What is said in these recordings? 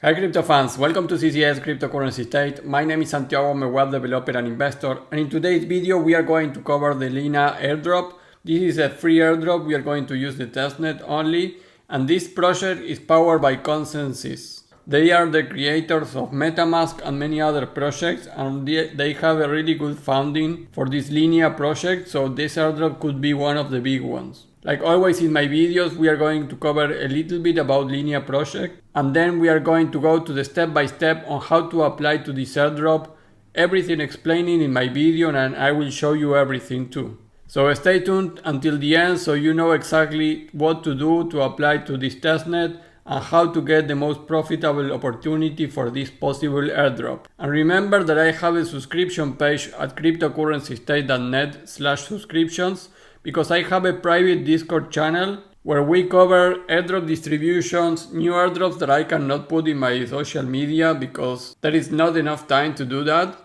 Hi crypto fans, welcome to CCS Cryptocurrency State. My name is Santiago, I'm a web developer and investor, and in today's video we are going to cover the LINEA Airdrop. This is a free airdrop, we are going to use the testnet only, and this project is powered by Consensys. They are the creators of Metamask and many other projects, and they have a really good funding for this LINEA project, so this airdrop could be one of the big ones. Like always in my videos, we are going to cover a little bit about LINEA project, and then we are going to go to the step-by-step on how to apply to this airdrop, everything explaining in my video, and I will show you everything too. So stay tuned until the end so you know exactly what to do to apply to this testnet and how to get the most profitable opportunity for this possible airdrop. And remember that I have a subscription page at cryptocurrencystate.net/subscriptions because I have a private Discord channel where we cover airdrop distributions, new airdrops that I cannot put in my social media because there is not enough time to do that.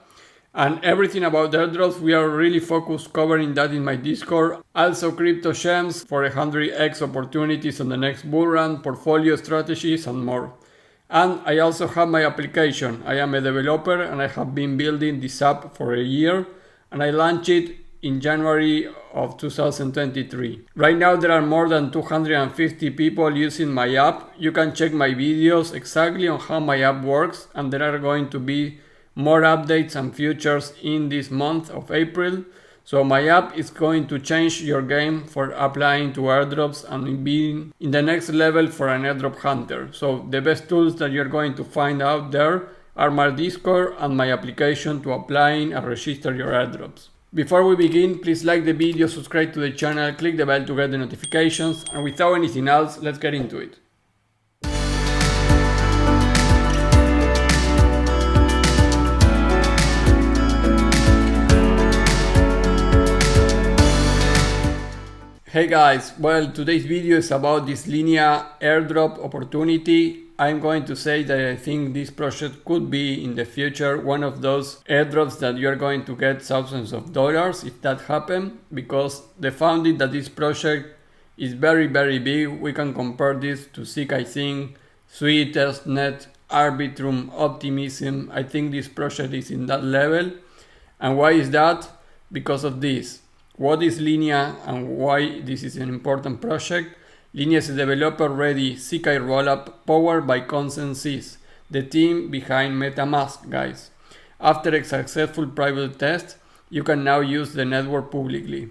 And everything about airdrops, we are really focused covering that in my Discord. Also crypto gems for 100x opportunities on the next bull run, portfolio strategies and more. And I also have my application. I am a developer and I have been building this app for a year and I launched it in January of 2023. Right now there are more than 250 people using my app. You can check my videos exactly on how my app works, and there are going to be more updates and features in this month of April. So my app is going to change your game for applying to airdrops and being in the next level for an airdrop hunter. So the best tools that you're going to find out there are my Discord and my application to applying and register your airdrops. Before we begin, please like the video, subscribe to the channel, click the bell to get the notifications, and without anything else, let's get into it. Hey guys, well, today's video is about this LINEA airdrop opportunity. I'm going to say that I think this project could be in the future one of those airdrops that you're going to get thousands of dollars if that happens, because the funding that this project is very big. We can compare this to Zksync, Lina Testnet, Arbitrum, Optimism. I think this project is in that level. And why is that? Because of this. What is LINEA and why this is an important project? LINEA is a developer-ready ZK rollup powered by Consensys, the team behind Metamask, guys. After a successful private test, you can now use the network publicly.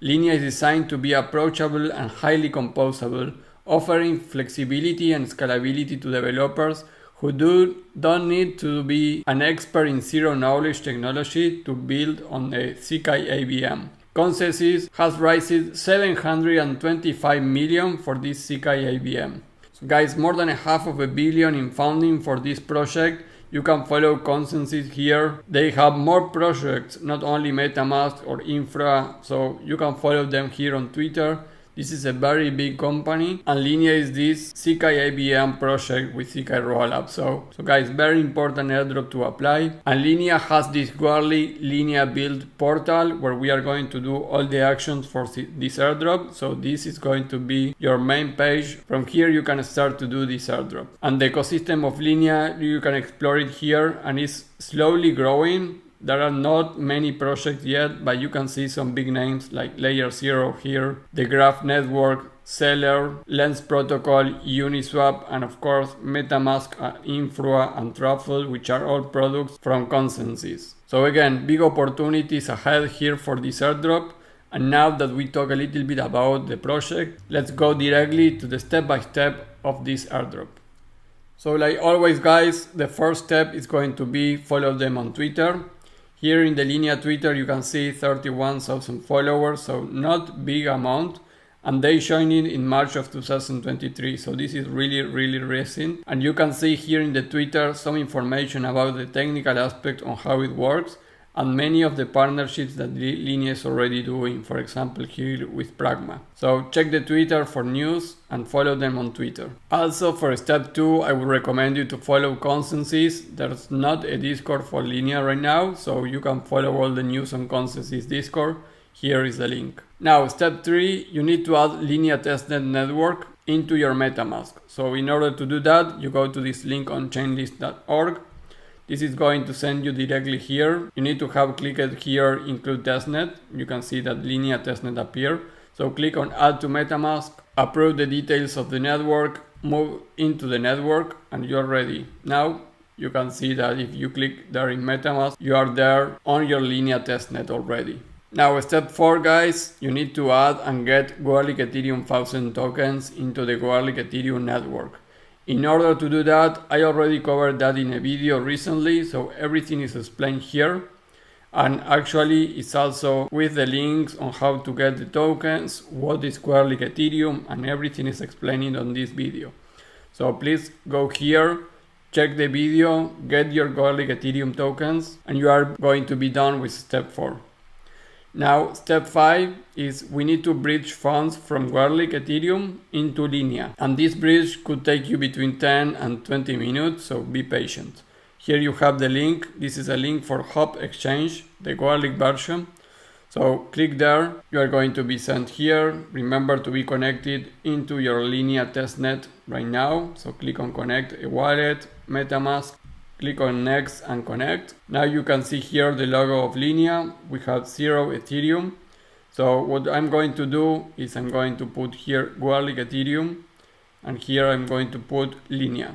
LINEA is designed to be approachable and highly composable, offering flexibility and scalability to developers who don't need to be an expert in zero-knowledge technology to build on a ZkEVM. Consensys has raised 725 million for this ZkEVM. So guys, more than $500 million in funding for this project. You can follow Consensys here. They have more projects, not only Metamask or Infra, so you can follow them here on Twitter. This is a very big company, and LINEA is this ZkEVM project with ZK rollup. So guys, very important airdrop to apply. And LINEA has this Goerli LINEA build portal where we are going to do all the actions for this airdrop. So this is going to be your main page. From here you can start to do this airdrop. And the ecosystem of LINEA, you can explore it here, and it's slowly growing. There are not many projects yet, but you can see some big names like Layer 0 here, the Graph Network, Seller, Lens Protocol, Uniswap, and of course Metamask, Infra, and Truffle, which are all products from Consensys. So again, big opportunities ahead here for this airdrop. And now that we talk a little bit about the project, let's go directly to the step-by-step of this airdrop. So like always guys, the first step is going to be follow them on Twitter. Here in the LINEA Twitter you can see 31,000 followers, so not big amount, and they joined in March of 2023, so this is really recent. And you can see here in the Twitter some information about the technical aspect on how it works and many of the partnerships that LINEA is already doing, for example here with Pragma. So check the Twitter for news and follow them on Twitter. Also for step 2, I would recommend you to follow Consensys. There's not a Discord for LINEA right now, so you can follow all the news on Consensys Discord. Here is the link. Now step 3, you need to add Lina Testnet network. into your MetaMask. So in order to do that, you go to this link on chainlist.org. This is going to send you directly here. You need to have clicked here, include testnet. You can see that Lina Testnet appear. So click on add to MetaMask, approve the details of the network, move into the network, and you're ready. Now you can see that if you click there in MetaMask, you are there on your Lina Testnet already. Now step 4 guys, you need to add and get Goerli Ethereum 1000 tokens into the Goerli Ethereum network. In order to do that, I already covered that in a video recently, so everything is explained here. And actually it's also with the links on how to get the tokens, what is Goerli Ethereum, and everything is explained on this video. So please go here, check the video, get your Goerli Ethereum tokens, and you are going to be done with step 4. Now step 5 is we need to bridge funds from Goerli Ethereum into Linea, and this bridge could take you between 10 and 20 minutes, so be patient. Here you have the link. This is a link for Hop Exchange, the Goerli version. So click there, you are going to be sent here. Remember to be connected into your Lina Testnet right now. So click on connect a wallet, MetaMask. Click on next and connect. Now you can see here the logo of Linea. We have 0 Ethereum. So what I'm going to do is I'm going to put here Goerli Ethereum, and here I'm going to put Linea.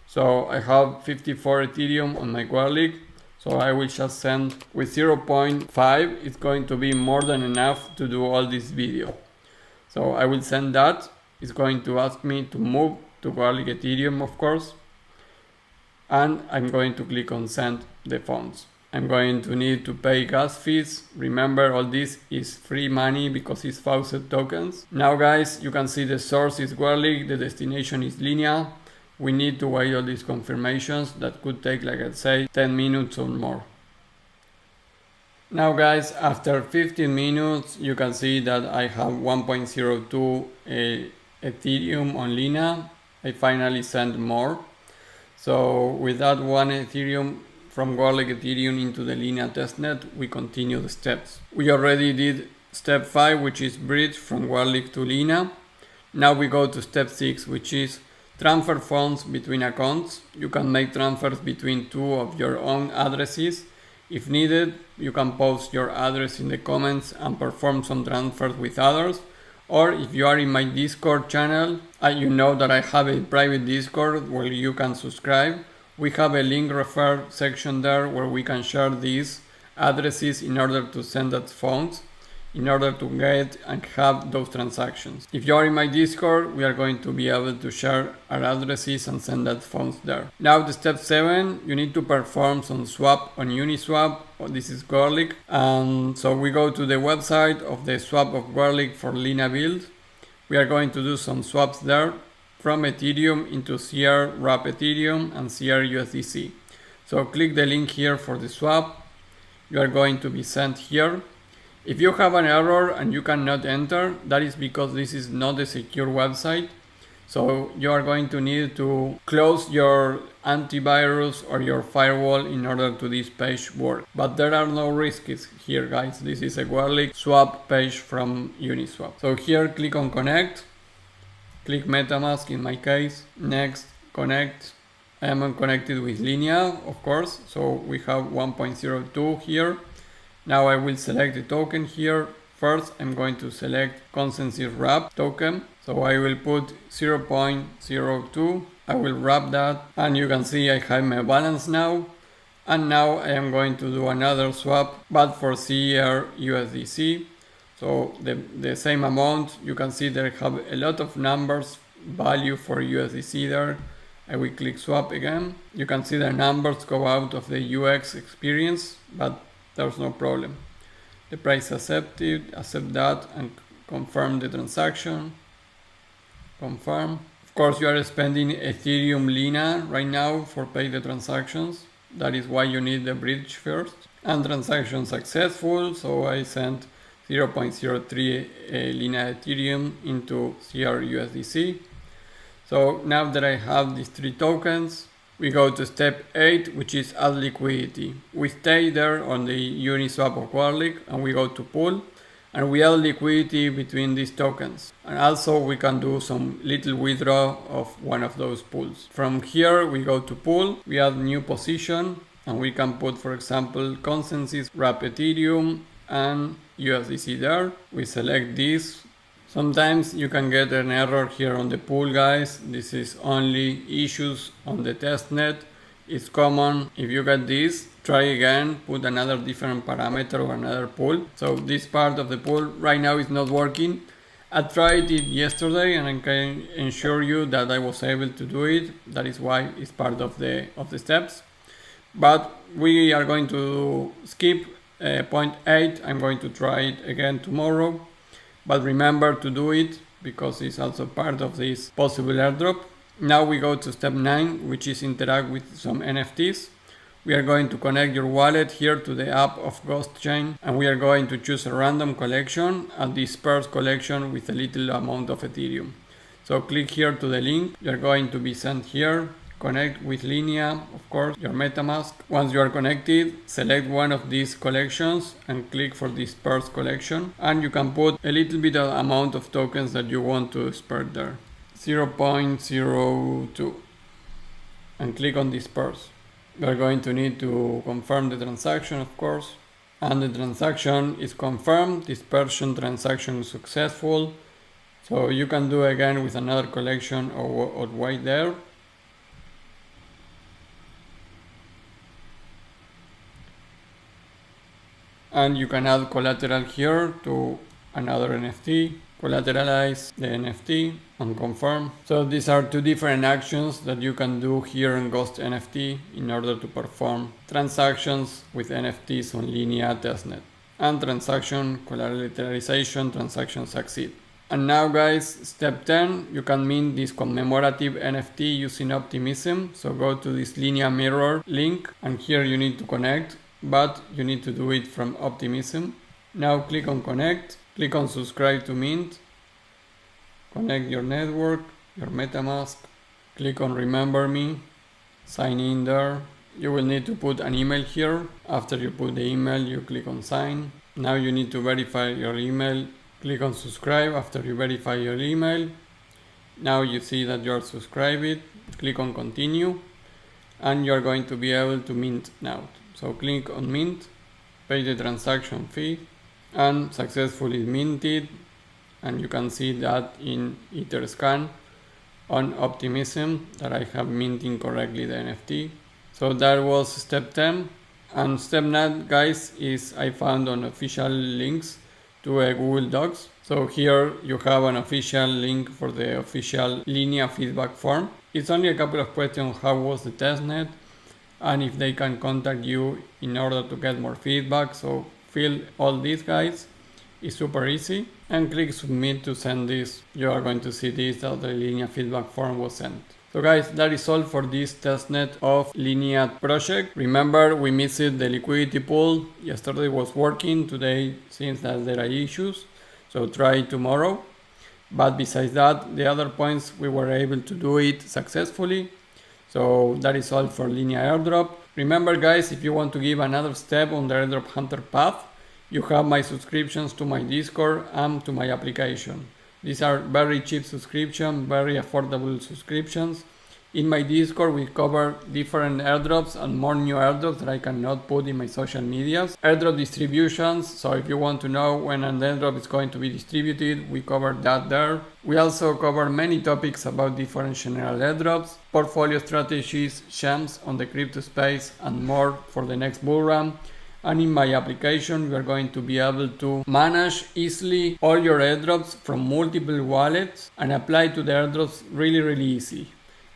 So I have 54 Ethereum on my Goerli. So I will just send with 0.5. It's going to be more than enough to do all this video. So I will send that. It's going to ask me to move to Goerli Ethereum, of course. And I'm going to click on send the funds. I'm going to need to pay gas fees. Remember, all this is free money because it's 1000 tokens. Now guys, you can see the source is Goerli, the destination is Linea. We need to wait all these confirmations. That could take, like I say, 10 minutes or more. Now guys, after 15 minutes, you can see that I have 1.02 Ethereum on Linea. I finally sent more. So with that 1 Ethereum from Goerli Ethereum into the Lina Testnet, we continue the steps. We already did step 5, which is bridge from Goerli to Lina. Now we go to step 6, which is transfer funds between accounts. You can make transfers between 2 of your own addresses. If needed, you can post your address in the comments and perform some transfers with others. Or if you are in my Discord channel, you know that I have a private Discord where you can subscribe. We have a link refer section there where we can share these addresses in order to send that funds, in order to get and have those transactions. If you are in my Discord, we are going to be able to share our addresses and send that funds there. Now the step 7, you need to perform some swap on Uniswap. This is Goerli. And so we go to the website of the swap of Goerli for Lina build. We are going to do some swaps there from Ethereum into CR Wrap Ethereum and CR USDC. So click the link here for the swap. You are going to be sent here. If you have an error and you cannot enter, that is because this is not a secure website. So you are going to need to close your antivirus or your firewall in order to this page work. But there are no risks here, guys. This is a Goerli swap page from Uniswap. So here click on connect. Click MetaMask in my case. Next, connect. I am connected with Linea, of course. So we have 1.02 here. Now I will select the token here. First, I'm going to select Consensys wrap token. So I will put 0.02. I will wrap that, and you can see I have my balance now. And now I am going to do another swap, but for CR USDC. So the same amount. You can see there have a lot of numbers, value for USDC there. I will click swap again. You can see the numbers go out of the UX experience, but there's no problem. The price accepted, accept that and confirm the transaction. Confirm. Of course, you are spending Ethereum Lina right now for pay the transactions. That is why you need the bridge first. And transaction successful. So I sent 0.03 Lina Ethereum into CR USDC. So now that I have these 3 tokens, we go to step 8, which is add liquidity. We stay there on the Uniswap of Goerli and we go to pool and we add liquidity between these tokens. And also we can do some little withdraw of one of those pools. From here we go to pool, we add new position, and we can put, for example, Consensys, wrap Ethereum and USDC there. We select this. Sometimes you can get an error here on the pool, guys. This is only issues on the testnet. It's common. If you get this, try again, put another different parameter or another pool. So this part of the pool right now is not working. I tried it yesterday and I can assure you that I was able to do it. That is why it's part of the steps. But we are going to skip point 8. I'm going to try it again tomorrow. But remember to do it because it's also part of this possible airdrop. Now we go to step 9, which is interact with some NFTs. We are going to connect your wallet here to the app of Ghost Chain, and we are going to choose a random collection and disperse collection with a little amount of Ethereum. So click here to the link. You're going to be sent here. Connect with LINEA, of course, your Metamask. Once you are connected, select one of these collections and click for disperse collection. And you can put a little bit of amount of tokens that you want to disperse there. 0.02 and click on disperse. You are going to need to confirm the transaction, of course, and the transaction is confirmed. Dispersion transaction is successful. So you can do again with another collection or wait there. And you can add collateral here to another NFT, collateralize the NFT and confirm. So these are two different actions that you can do here in Ghost NFT in order to perform transactions with NFTs on Lina Testnet. And transaction collateralization transaction succeed. And now guys, step 10, you can mint this commemorative NFT using Optimism. So go to this Linea mirror link and here you need to connect, but you need to do it from Optimism. Now click on connect, click on subscribe to mint, connect your network, your Metamask, click on remember me, sign in there. You will need to put an email here. After you put the email, you click on sign. Now you need to verify your email. Click on subscribe after you verify your email. Now you see that you are subscribed. Click on continue and you are going to be able to mint now. So click on mint, pay the transaction fee and successfully minted. And you can see that in Etherscan on Optimism that I have minting correctly the NFT. So that was step 10. And step 9 guys is I found on official links to a Google Docs. So here you have an official link for the official Linea feedback form. It's only a couple of questions: how was the testnet and if they can contact you in order to get more feedback. So fill all these guys. It's super easy and click submit to send this. You are going to see this that the Linea feedback form was sent. So guys, that is all for this testnet of Linea project. Remember, we missed the liquidity pool. Yesterday was working, today seems that there are issues. So try tomorrow. But besides that, the other points we were able to do it successfully. So that is all for Linea Airdrop. Remember guys, if you want to give another step on the Airdrop Hunter path, you have my subscriptions to my Discord and to my application. These are very cheap subscriptions, very affordable subscriptions. In my Discord we cover different airdrops and more new airdrops that I cannot put in my social medias. Airdrop distributions, so if you want to know when an airdrop is going to be distributed, we cover that there. We also cover many topics about different general airdrops, portfolio strategies, gems on the crypto space and more for the next bull run. And in my application, you are going to be able to manage easily all your airdrops from multiple wallets and apply to the airdrops really easy.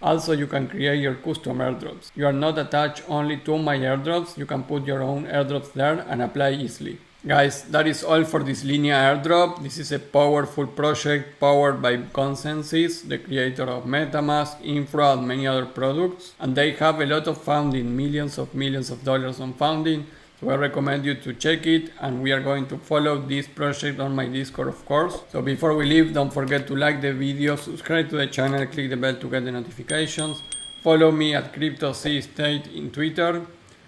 Also, you can create your custom airdrops. You are not attached only to my airdrops. You can put your own airdrops there and apply easily. Guys, that is all for this Linea airdrop. This is a powerful project powered by Consensys, the creator of Metamask, Infra and many other products. And they have a lot of funding, millions of dollars on funding. So I recommend you to check it, and we are going to follow this project on my Discord, of course. So before we leave, don't forget to like the video, subscribe to the channel, click the bell to get the notifications. Follow me at CryptoCState in Twitter,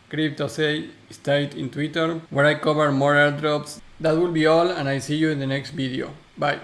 CryptoCState in Twitter, where I cover more airdrops That will be all, and I see you in the next video. Bye.